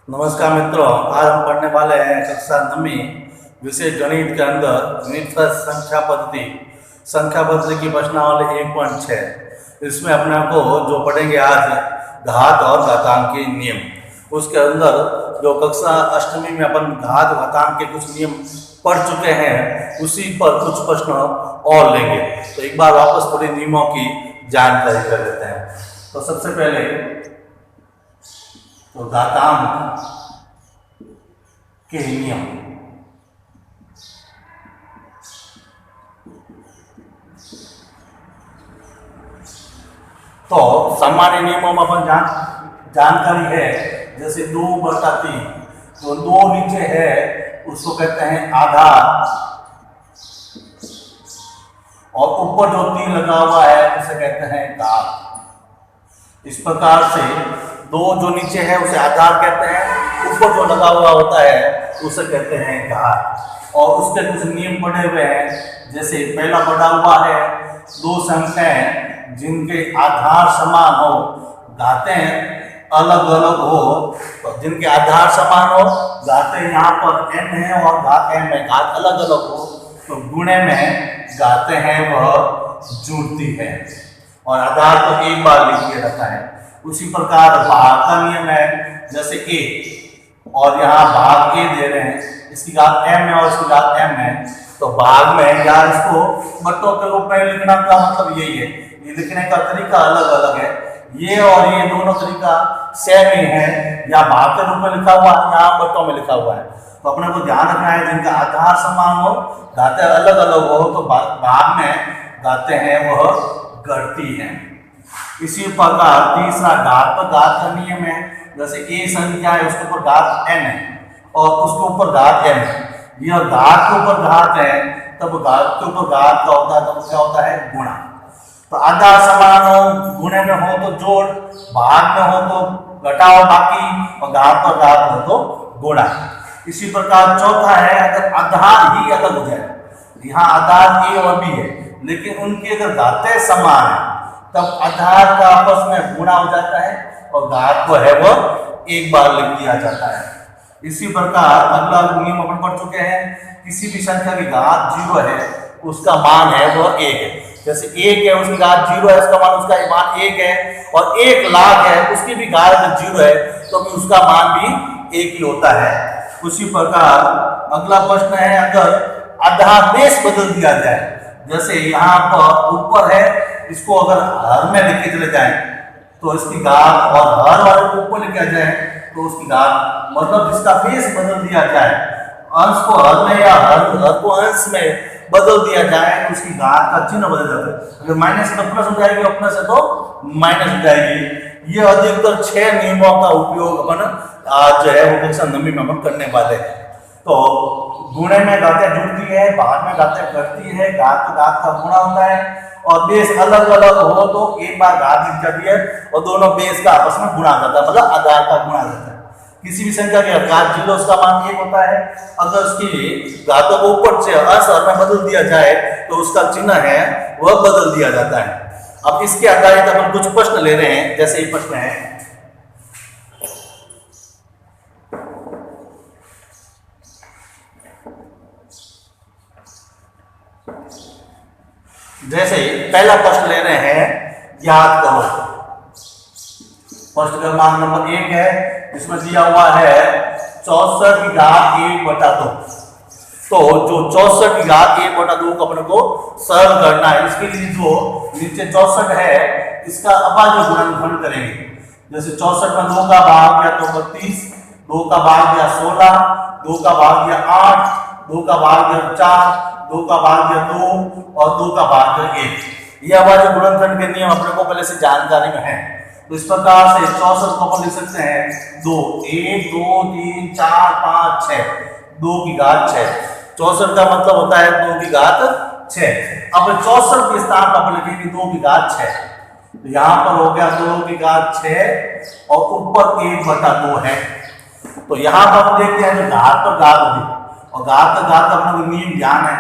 नमस्कार मित्रों, आज हम पढ़ने वाले हैं कक्षा 9वीं विषय गणित के अंदर गणित संख्या पद्धति की प्रश्नावली 1.6। इसमें अपने को जो पढ़ेंगे आज घात और घातांक के नियम। उसके अंदर जो कक्षा 8वीं में अपन घात घातांक के कुछ नियम पढ़ चुके हैं, उसी पर कुछ प्रश्न और लेंगे। तो एक बार वापस थोड़ी नियमों की जानकारी कर लेते हैं। तो सबसे पहले तो घातांक के नियम। तो सामान्य नियमों में अपन जानकारी है, जैसे 2/3, तो 2 नीचे है उसको कहते हैं आधार, और ऊपर जो 3 लगा हुआ है उसे कहते हैं घात। इस प्रकार से 2 जो नीचे है उसे आधार कहते हैं, ऊपर जो लगा हुआ होता है उसे कहते हैं घात। और उसके कुछ नियम पढ़े हुए हैं, जैसे पहला पढ़ा हुआ है 2 संख्याएं जिनके आधार समान हो, घातें अलग अलग हो। तो जिनके आधार समान हो, घातें यहाँ पर n है और घात m है, घात अलग अलग हो तो गुणे में घातें हैं वह जुड़ती है, और आधार को एक बार लिख के रखा है। उसी प्रकार भाग का नियम है, जैसे a और यहाँ भाग a दे रहे हैं, इसकी घात m है और इसकी घात m है, तो भाग में या इसको बट्टों के रूप में लिखना का मतलब यही है। ये लिखने का तरीका अलग अलग है, ये और ये दोनों तरीका सेम ही है, या भाग के रूप में लिखा हुआ है या बट्टों में लिखा हुआ है। तो अपने को ध्यान रखना है, जिनका आधार समान हो, घातें अलग अलग हो, तो भाग में घातें हैं वह घटती हैं। इसी प्रकार तीसरा घात पर घात का नियम है, जैसे a संख्या है उसके ऊपर घात n है और उसके ऊपर घात m है। यह घात के ऊपर घात है, तब घात के ऊपर घात का होता है, तब क्या होता है गुणा। तो आधार समान हो, गुणे में हो तो जोड़, भाग में हो तो घटाओ बाकी, और घात पर घात हो तो गुणा। इसी प्रकार चौथा है, अगर आधार ही अलग हो जाए, यहाँ आधार a और b है लेकिन उनकी अगर घातें समान है, तब आधार का आपस में गुणा हो जाता है और घात को है वो एक बार लिख दिया जाता है। इसी प्रकार अगला नियम अपन पढ़ चुके हैं, किसी भी संख्या की घात 0 है उसका मान है वो 1 है। जैसे 1 है उसकी घात 0 है, उसका मान 1 है, और 1 लाख है उसकी भी घात 0 है तो भी उसका मान भी 1 ही होता है। उसी प्रकार अगला प्रश्न है, अगर आधार बेस बदल दिया जाए, जैसे यहाँ पर ऊपर है, इसको अगर हर में लेके चले जाएं तो इसकी घात, और हर वाले को ऊपर लेके जाए तो उसकी घात, मतलब जिसका बेस बदल दिया जाए, अंश को हर में या हर को अंश में बदल दिया जाए तो उसकी घात का चिन्ह बदल जाता है। अगर माइनस तो प्लस हो जाएगी और प्लस है तो माइनस हो जाएगी। ये अधिकतर 6 नियमों का उपयोग अपन आज जो है वो कक्षा 9वीं में अपन करने वाले हैं। तो गुणे में घातें जुड़ती है, भाग में घातें घटती है, घात तो घात का गुणा होता है, और बेस अलग अलग हो तो एक बार घात लिख जाती है और दोनों बेस का आपस में गुणा जाता है, मतलब आधार का गुणा जाता है। किसी भी संख्या की घात 0 उसका मान 1 होता है, अगर उसकी घातों को ऊपर से अंश में बदल दिया जाए तो उसका चिन्ह है वह बदल दिया जाता है। अब इसके आधारित अपन कुछ प्रश्न ले रहे हैं, जैसे ये प्रश्न है, जैसे पहला प्रश्न ले रहे हैं, याद करो। प्रश्न क्रमांक नंबर 1 है, इसमें दिया हुआ है 64 की घात 1/2। तो जो 64 की घात 1/2 को अपने को सरल करना है, इसके लिए जो नीचे 64 है इसका अभाज्य गुणनफल करेंगे। जैसे 64 में 2 का भाग दिया तो 32, 2 का भाग दिया 16, 2 का भाग दिया 8, 2 का भाग दिया 4, 2 का भाग दिया 2 और 2 का भाग दिया 1। ये अभाज्य गुणनफल के नियम अपने को पहले से जानकारी में है। तो इस प्रकार से 64 को अपन लिख सकते हैं 2, 1, 2, 3, 4, 5, 6, 2 की घात 6। 64 का मतलब होता है 2 की घात 6। अब 64 के स्थान पर अपन लिखेंगे 2 की घात 6, तो यहाँ पर हो गया 2 की घात 6 और ऊपर 1/2 है। तो यहाँ पर हम देखते हैं जो घात पर घात होगी, और घात का घात अपने को नियम ध्यान है,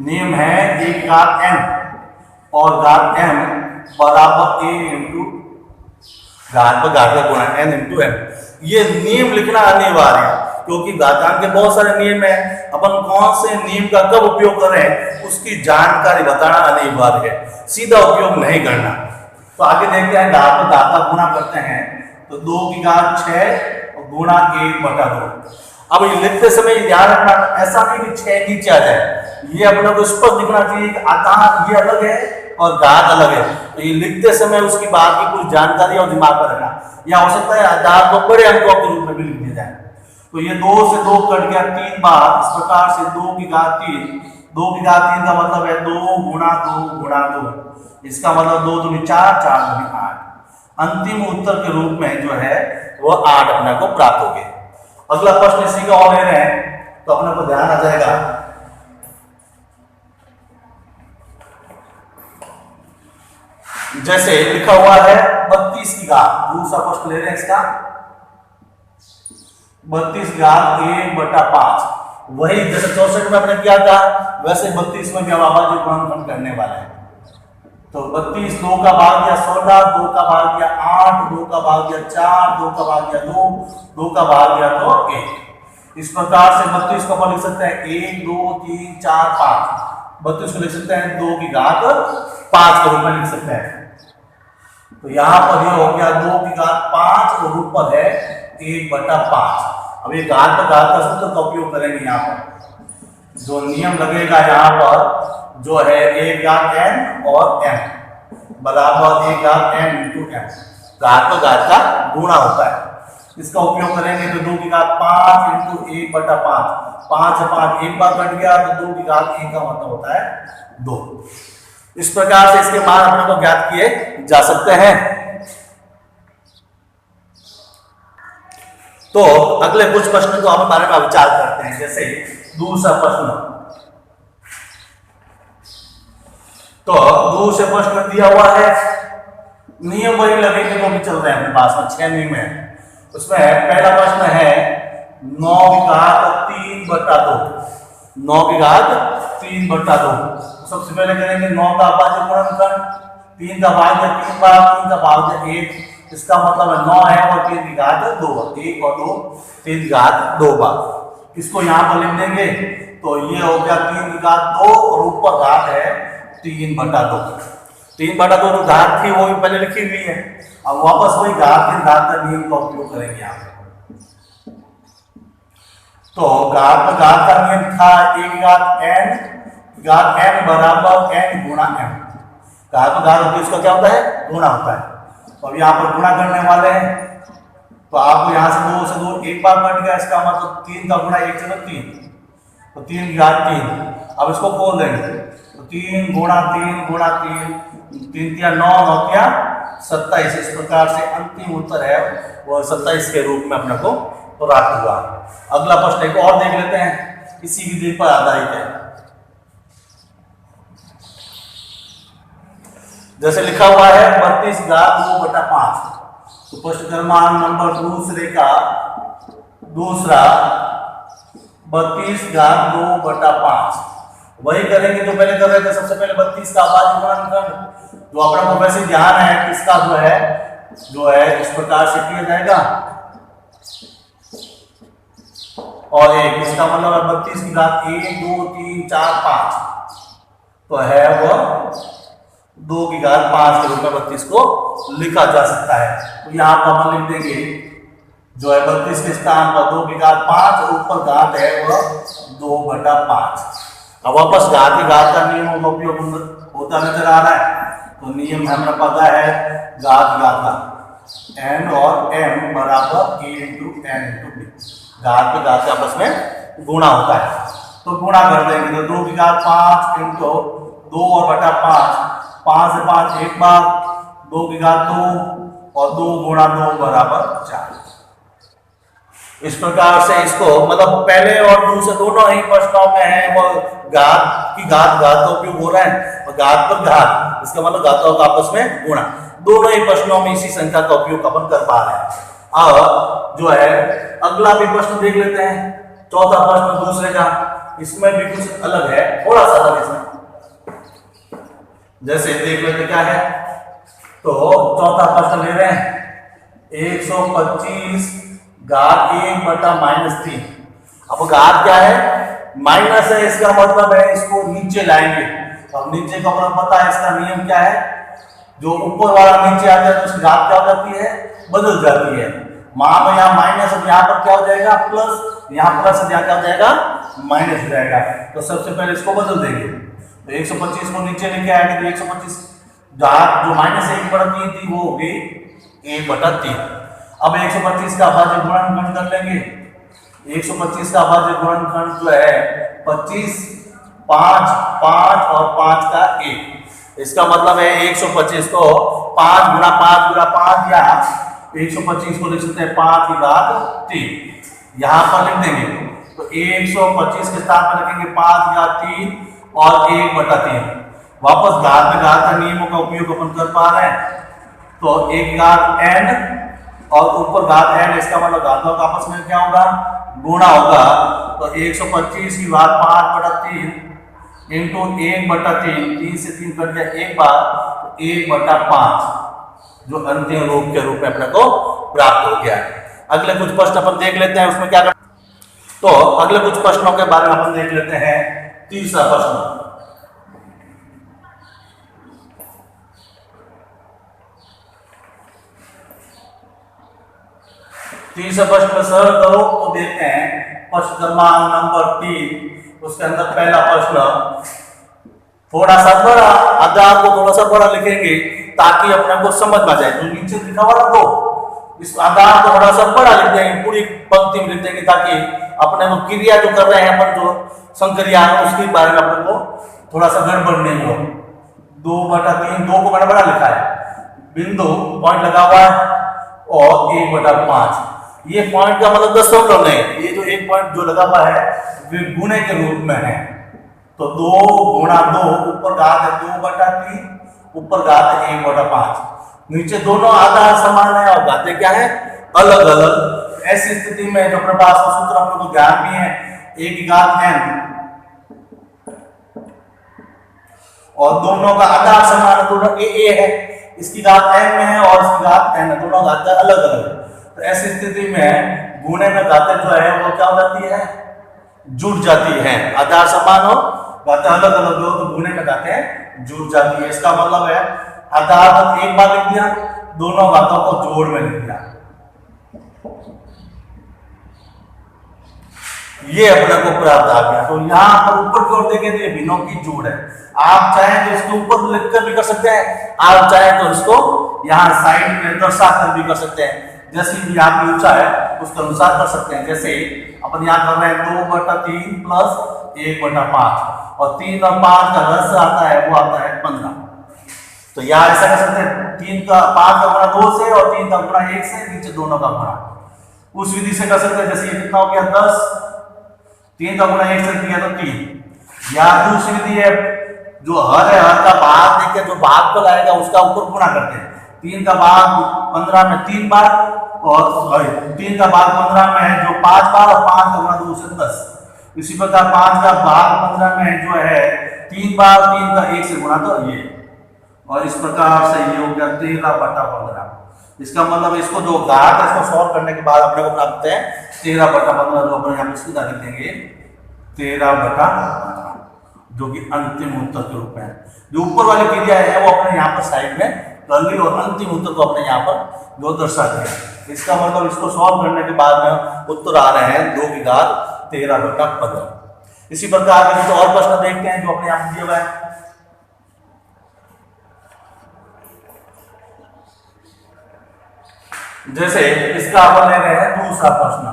नियम है 1 घात n और घात m बराबर a इंटू घात पर घात का गुणा n इंटू m। ये नियम लिखना अनिवार्य है क्योंकि घातांक के बहुत सारे नियम है, अपन कौन से नियम का कब उपयोग करें उसकी जानकारी बताना अनिवार्य है, सीधा उपयोग नहीं करना। तो आगे देखते हैं घात पर घात का गुणा करते हैं, तो 2 की घात 6 और गुणा 1/2। अब ये लिखते समय ध्यान रखना ऐसा नहीं कि 6 नीचे आ जाए, ये अपने को स्पष्ट दिखना चाहिए कि आधार ये अलग है और घात अलग है। तो ये लिखते समय उसकी बात की पूरी जानकारी और दिमाग पर रखना, या हो सकता है आधार को बड़े अंकों के रूप में भी लिख दिया जाए। तो ये 2 से 2 कट गया 3 बार, इस प्रकार से 2 की घात 3, 2 की घात 3 का मतलब है 2 गुणा 2 गुणा 2, इसका मतलब 2 दूनी 4, 4 दूनी 8। अंतिम उत्तर के रूप में जो है वो 8 अपने को प्राप्त हो गए। अगला प्रश्न इसी का और ले रहे हैं तो अपने को ध्यान आ जाएगा। जैसे लिखा हुआ है 32 की घात, दूसरा प्रश्न ले रहे हैं इसका 32 की घात 1/5। वही जैसे 64 में अपने किया था वैसे 32 में भी हम आवाज गुणनखंड करने वाले हैं। तो 32 2 का भाग दिया 16, 2 का भाग दिया 8, 2 का भाग दिया 4, 2 का भाग दिया 2, 2 का भाग दिया तो 1। इस प्रकार से 32 को अपन लिख सकते हैं 1 2 3 4 5। 32 को लिख सकते हैं 2 की घात 5 के रूप में लिख सकते हैं। तो यहां पर ये हो गया 2 की घात 5 और ऊपर है 1/5। अब ये घात पर घात का सूत्र का उपयोग करेंगे। यहाँ पर जो नियम लगेगा यहाँ पर जो है 1 घात n और m बराबर 1 घात n इंटू m, घात पर घात का गुणा होता है। इसका उपयोग करेंगे तो 2 की घात 5 इंटू 1/5, 5 से 5 एक बार कट गया तो 2 की घात 1 का मतलब होता है 2। इस प्रकार से इसके मान अपने को ज्ञात किए जा सकते हैं। तो अगले कुछ प्रश्न को हम बारे में विचार करते हैं। जैसे दूसरा प्रश्न, तो दूसरे प्रश्न दिया हुआ है, नियम वही लगेंगे जो भी चल रहे हैं अपने पास में 6 नियम है। उसमें पहला प्रश्न है 9 की घात 3/2, 9 की घात 3/2। सबसे पहले करेंगे 9 का अभाज्य गुणनखंड, 3 का भाग्य 3 बार, 3 का भाग्य 1, इसका मतलब है 9 है और 3 की घात 2, 1 और 2 3 की घात 2 बार। इसको यहाँ पर लिख देंगे तो ये हो गया 3 की घात 2 और ऊपर घात है 3/2। 3/2 जो घात थी वो भी पहले लिखी हुई है, अब वापस वही घात का नियम का उपयोग करेंगे यहाँ पे। तो घात का नियम था 1 घात n, घात m बराबर n गुणा m। घात होती है उसका क्या होता है गुणा होता है। तो अब यहाँ पर गुणा करने वाले हैं तो आपको यहाँ से 2 से 2 एक बार कट गया, इसका मतलब 3 का गुणा 1 से 3, तो 3 की घात 3। अब इसको खोल देंगे तो 3 गुणा 3 गुणा 3, 3 तिया 9, 9 तिया 27। इस प्रकार से अंतिम उत्तर है वो 27 के रूप में अपने को प्राप्त हुआ। अगला प्रश्न एक और देख लेते हैं, इसी विधि पर आधारित है। जैसे लिखा हुआ है 32 घात 2/5। तो प्रश्न क्रमांक नंबर दूसरे का दूसरा 32 घात 2/5 वही करेंगे जो पहले कर रहे थे। सबसे पहले 32 का अभाज्य गुणनखंड जो अपना को वैसे ध्यान है कि इसका जो है इस प्रकार से किया जाएगा और एक इसका मतलब है 32 की घात 1 2 3 4 5, तो है वो 2 की घात 5 के रूप में 32 को लिखा जा सकता है। तो यहाँ पर हम लिख देंगे जो है 32 के स्थान पर 2 की घात 5 और ऊपर घात है वह 2/5। अब वापस घात की घात का नियमों का उपयोग होता नजर आ रहा है। तो नियम हमें पता है घात का n और m बराबर a into n into b, घात पे घात आपस में गुणा होता है। तो गुणा कर देंगे तो 2 की घात 5 इंटू 2 और बटा 5 से 5 एक बार, 2 की घात 2 और 2 गुणा 2 बराबर 4। इस प्रकार से इसको मतलब पहले और दूसरे दोनों ही प्रश्नों में है वो घात का उपयोग हो रहा है और घात पर घात, इसका मतलब घातों का आपस में गुणा। दोनों ही प्रश्नों में इसी संख्या का उपयोग अपन कर पा रहे हैं। अब जो है अगला भी प्रश्न देख लेते हैं, चौथा प्रश्न दूसरे का, इसमें भी कुछ अलग है, थोड़ा सा अलग इसमें। जैसे देख लेते क्या है, तो चौथा प्रश्न ले रहे हैं 125 घात 1/-3। अब घात क्या है, माइनस है, इसका मतलब है इसको नीचे लाएंगे। अब नीचे का मतलब पता है, इसका नियम क्या है, जो ऊपर वाला नीचे आ जाए तो उसकी घात क्या हो जाती है, बदल जाती है। वहां पर यहाँ माइनस, अब यहाँ पर क्या हो जाएगा प्लस, यहाँ प्लस यहाँ क्या हो जाएगा माइनस हो जाएगा। तो सबसे पहले इसको बदल देंगे। तो 125 को नीचे लेके आएंगे तो 125 घात जो -1/3 थी वो होगी 1/3। अब 125 का अभाज्य गुणनखंड कर लेंगे। 125 का अभाज्य गुणनखंड जो है 25, 5, 5 और 5 का 1। इसका मतलब है 125 को 5 गुणा 5 गुणा 5 या 125 को लिख सकते हैं 5 की घात 3। यहां पर लिख देंगे तो 125 के साथ में रखेंगे 5 की घात 3 और 1/3। वापस घात में घात नियमों का उपयोग अपन कर पा रहे हैं। तो 1 घात n और ऊपर घात n, इसका मतलब घातों का आपस में क्या होगा, गुणा होगा। तो 125 की घात 5/3 इंटू 1/3, 3 से 3 कट गया एक बार, 1/5 जो अंतिम रूप के रूप में अपने को प्राप्त हो गया है। अगले कुछ प्रश्न अपन देख लेते हैं, उसमें क्या कर, तो अगले कुछ प्रश्नों के बारे में अपन देख लेते हैं। तीसरा प्रश्न, तीसरा प्रश्न सर करो तो देखते हैं प्रश्न क्रमांक नंबर 3। उसके अंदर पहला प्रश्न थोड़ा सा बड़ा, आधार को थोड़ा सा बड़ा लिखेंगे ताकि अपने को समझ में आ जाए। जो नीचे लिखा हुआ तो इस आधार को थोड़ा सा बड़ा लिख देंगे, पूरी पंक्ति में लिख देंगे ताकि अपने को क्रिया जो कर रहे हैं अपन, जो संक्रिया है उसके बारे में अपने को थोड़ा सा गड़बड़ नहीं हो। 2/3, 2 को बड़ा लिखा है, बिंदु पॉइंट लगा हुआ है और 1/5। ये पॉइंट का मतलब दशमलव नहीं, ये जो एक पॉइंट जो लगा हुआ है वे गुणे के रूप में है। तो 2 गुणा 2, ऊपर घात है 2/3, ऊपर घात है 1/5। नीचे दोनों आधार समान है और घातें क्या है, अलग अलग। ऐसी स्थिति में जो प्रभास का सूत्र आप लोगों को ध्यान भी है, 1 की घात n और दोनों का आधार समान है, दोनों a है, इसकी घात n में है और इसकी घात n है, दोनों घातें अलग अलग। तो ऐसी स्थिति में गुणे में घातें जो है वो क्या हो जाती है, जुड़ जाती है। आधार समान हो, घातें अलग अलग हो तो गुणे में घातें जुड़ जाती है। इसका मतलब है आधार एक बार लिख दिया, दोनों घातों को जोड़ में लिख दिया। ये अपने को प्राप्त आ गया। तो यहाँ पर ऊपर की ओर देखें तो ये भिन्नों की जोड़ है। आप चाहें तो इसको ऊपर लिखकर भी कर सकते हैं, आप चाहें तो इसको यहाँ साइड में दर्शा कर भी कर सकते हैं। जैसी भी आपकी ऊंचा है उसके अनुसार कर सकते हैं। जैसे अपन यहाँ कर रहे हैं 2/3 प्लस 1/5 और 3 और 5 का रस आता है वो आता है 15। तो यहाँ ऐसा कर सकते हैं 3 का 5 का गुणा 2 से और 3 का गुणा 1 से, नीचे दोनों का गुणा। उस विधि से कर सकते हैं। जैसे ये कितना हो गया 10, 3 का गुणा 1 से किया तो 3। या दूसरी विधि है जो हर है, हर का भाग देके जो भाग को लाएगा उसका ऊपर गुणा करते हैं। 3 का भाग 15 में 3 बार और 3 का भाग 15 में है जो 5 बार और 5 का गुणा 2 से 10। इसी प्रकार 5 का भाग 15 में जो है 3 बार, 3 का 1 से गुणा तो ये, और इस प्रकार से ये हो गया 13/15। इसका मतलब इसको जो घात है इसको सॉल्व करने के बाद अपने को प्राप्त है 13/15, जो अपने यहाँ पे सीधा लिख देंगे 13/15, जो कि अंतिम उत्तर के रूप में है। जो ऊपर वाली क्रिया है वो अपने यहाँ पर साइड में कर ली और अंतिम उत्तर को अपने यहाँ पर जो दर्शा दिया। इसका मतलब इसको सॉल्व करने के बाद में उत्तर आ रहे हैं 2 की घात 13/15। इसी प्रकार के कुछ और प्रश्न देखते हैं जो अपने यहाँ दिए हुए हैं। जैसे इसका अपन ले रहे हैं दूसरा प्रश्न।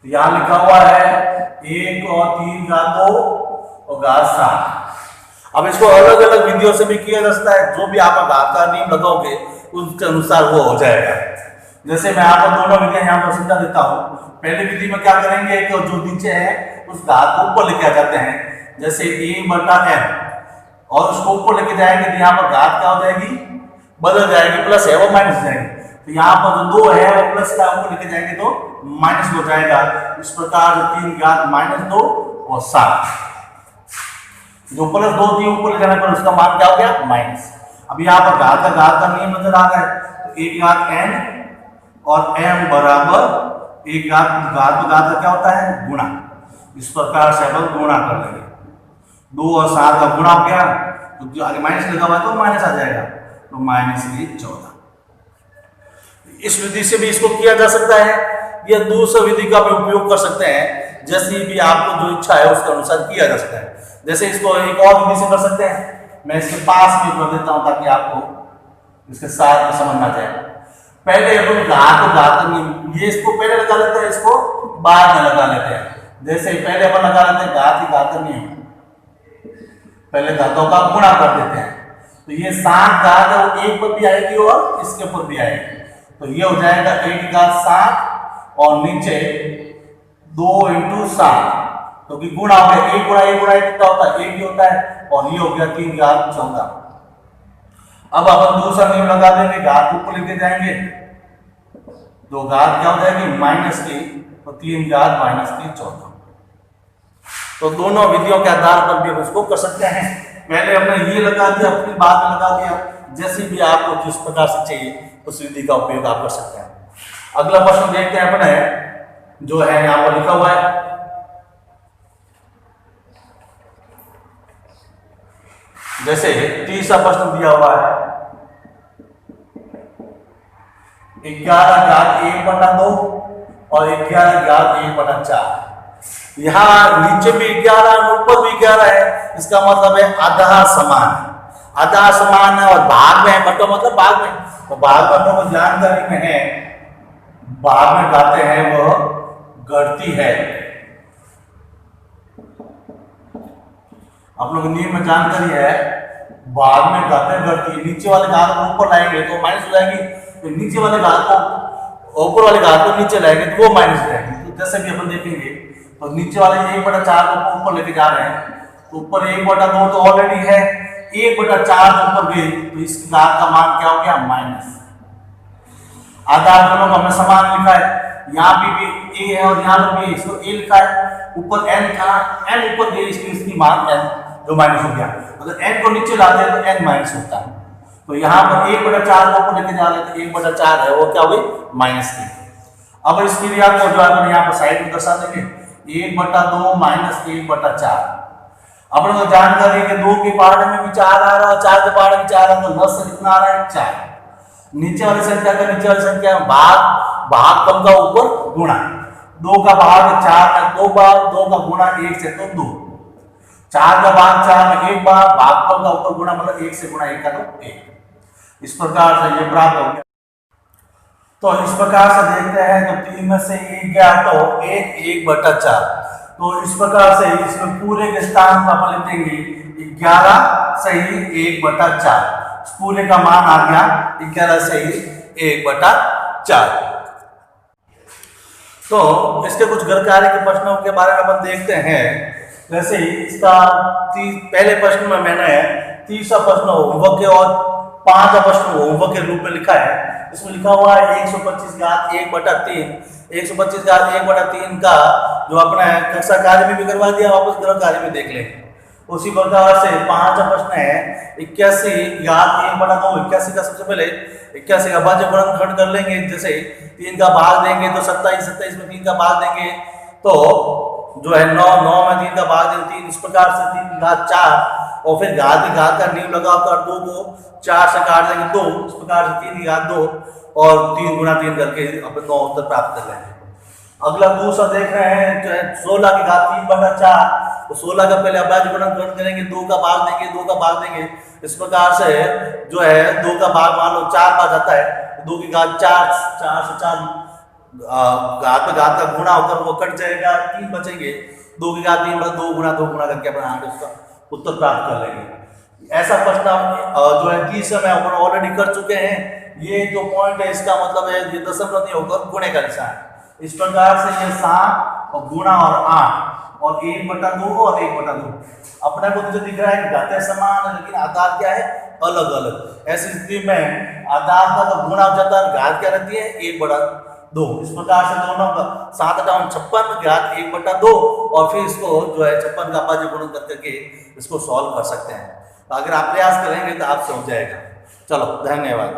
यहाँ लिखा हुआ है 1 और 3 घात 2 और घात 7। अब इसको अलग अलग विधियों से भी किया जा सकता है। जो भी आप घात का नियम लगाओगे उसके अनुसार वो हो जाएगा। जैसे मैं आपको दोनों विधियां यहाँ पर समझा देता हूँ। पहली विधि में क्या करेंगे कि जो नीचे है उस घात को ऊपर लेके आ जाते हैं, जैसे a/n, और उसको ऊपर लेके जाएंगे तो यहाँ पर घात क्या हो जाएगी, बदल जाएगी, प्लस है वो माइनस जाएगी। तो यहाँ पर जो 2 है वो प्लस का ऊपर लेके जाएंगे तो माइनस हो जाएगा। इस प्रकार 3 घात -2 और 7, जो प्लस 2 थी ऊपर ले जाने पर उसका मान क्या हो गया, माइनस। अब यहाँ पर घात का नियम नजर आ रहा है। तो एक घात n और m बराबर एक घात घात का क्या होता है गुणा। इस प्रकार से अपन गुणा कर लेंगे, 2 और 7 का गुणा हो गया तो जो आगे माइनस लगा हुआ है तो माइनस आ जाएगा, तो माइनस 14। इस विधि से भी इसको किया जा सकता है या दूसरी विधि का भी उपयोग कर सकते हैं, जैसी भी आपको जो इच्छा है उसके अनुसार किया जा सकता है। जैसे इसको एक और विधि से कर सकते हैं, मैं इसके पास भी कर देता हूं ताकि आपको इसके साथ में समझ आ जाए। पहले अपन घात ये इसको पहले लगा लेते हैं, इसको बाद में लगा लेते हैं। जैसे पहले अपन लगा लेते हैं घात नियम, पहले घातों का गुणा कर देते हैं, तो ये 7 घात है वो 1 पर भी आएगी और इसके ऊपर भी आएगी, तो ये हो जाएगा 1 घात 7 और नीचे 2 × 7, तो कि गुणा हो गया, 1 × 1 कितना होता है 1 ही होता है, और ये हो गया 3 घात 14। अब अपन दूसरा नियम लगा देंगे, घात ऊपर लेके जाएंगे तो घात क्या हो जाएगी -3, तो 3 घात -3 14। तो दोनों विधियों के आधार पर भी हम इसको कर सकते हैं। पहले हमने ये लगा दिया, अपनी बात में लगा दिया, जैसे भी आपको जिस प्रकार से चाहिए उस विधि का उपयोग आप कर सकते हैं। अगला प्रश्न देखते हैं अपने, जो है यहां पर लिखा हुआ है, जैसे तीसरा प्रश्न दिया हुआ है 11 घात 1/2 और 11 घात 1/4। यहां नीचे भी 11 और ऊपर भी 11 है, इसका मतलब है आधा समान है, आधा समान है और भाग में है, बटो मतलब भाग में, तो भाग बटो को जानकारी में है, भाग में गाते हैं वो गढ़ती है। आप लोग नियम में जानकारी है, भाग में गाते गढ़ती, नीचे वाले घात को ऊपर लाएंगे तो माइनस हो जाएगी, तो नीचे वाले घात को ऊपर वाले घात को नीचे लाएंगे तो वो माइनस हो जाएगी। तो जैसे भी अपन देखेंगे तो नीचे वाले 1/4 को ऊपर लेके जा रहे हैं, तो ऊपर 1/2 तो ऑलरेडी है, 1/4 ऊपर गई तो इस घात का मान क्या हो गया माइनस। आधार दोनों को हमने समान लिखा है, यहाँ भी a है और यहाँ भी इसको a लिखा है, ऊपर n था, n ऊपर गई इसकी मान n जो माइनस हो गया। अगर n को नीचे लाते हैं तो n माइनस होता है, तो यहाँ पर 1/4 को ऊपर लेके जा रहे थे, 1/4 है वो क्या हुई -3। अब इस क्रिया को जो है यहाँ पर साइड में दर्शा देंगे, 1/2 - 1/4। अब लोग जानकारी है कि 2 के पहाड़ में भी 4 आ रहा है, 4 के पहाड़ में 4 है, तो 10 से कितना आ रहा है 4। नीचे वाली संख्या का नीचे वाली संख्या भाग कम का ऊपर गुणा, 2 का भाग 4 में 2 बार, 2 का गुणा 1 से तो 2, 4 का भाग 4 में 1 बार, भाग कम का ऊपर गुणा मतलब 1 से गुणा 1 का तो 1। इस प्रकार से ये प्राप्त हो गया। तो इस प्रकार से देखते हैं, तो 3 में से 1 गया तो 1/4, तो इस प्रकार से इसमें पूरे के स्थान पर अपन लिख देंगे 11 सही 1/4, पूरे का मान आ गया 11 सही 1/4। तो इसके कुछ घर कार्य के प्रश्नों के बारे में अपन देखते हैं। जैसे इसका पहले प्रश्न में मैंने तीसरा प्रश्न होमवर्क के और 5वां प्रश्न होमवर्क के रूप में लिखा है। इसमें लिखा हुआ है 125 घात 1/3, 125 घात 1/3 का जो अपना कक्षा कार्य में भी करवा दिया, वापस ग्रह कार्य में देख लें। उसी प्रकार से 5वां प्रश्न है 81 घात 1/2। 81 का सबसे पहले 81 का भाज्य गुणनखंड कर लेंगे, जैसे 3 का भाग देंगे तो 27, 27 में 3 का भाग देंगे तो जो है 9, 9 में 3 का भाग देंगे 3, इस प्रकार से 3 घात 4 और फिर घात का नियम लगाकर 2 को 4 से काट देंगे 2, इस प्रकार से 3 घात 2 और 3 गुणा 3 करके अपन 9 उत्तर प्राप्त कर लेंगे। अगला दूसरा देख रहे हैं 16 की घात 3/4, तो 16 का पहले अभाज्य गुणनखंड करेंगे, 2 का भाग देंगे, 2 का भाग देंगे, इस प्रकार से जो है 2 का भाग मान लो 4 बार जाता है, 2 की घात 4, 4 से 4 घात पे घात का गुणा होकर वो कट जाएगा, 3 बचेंगे, 2 की घात 3 मतलब 2 गुणा करके अपन आगे उसका उत्तर प्राप्त कर लेंगे। ऐसा प्रश्न जो है 30 में अपन ऑलरेडी कर चुके हैं। ये जो पॉइंट है इसका मतलब है ये दशमलव नहीं होकर गुणे का निशान। इस प्रकार से ये 7 और गुणा और 8 और 1/2 और 1/2 अपने को जो दिख रहा है घातें समान है लेकिन आधार क्या है अलग अलग। ऐसी स्थिति में आधार का तो गुणा हो जाता है, घात क्या रहती है 1/2। इस प्रकार से दोनों का 7×56 घात 1/2 और फिर इसको जो है 56 का अभाज्य गुणन करके इसको सॉल्व कर सकते हैं। तो अगर आप प्रयास करेंगे तो आपसे हो जाएगा। चलो धन्यवाद।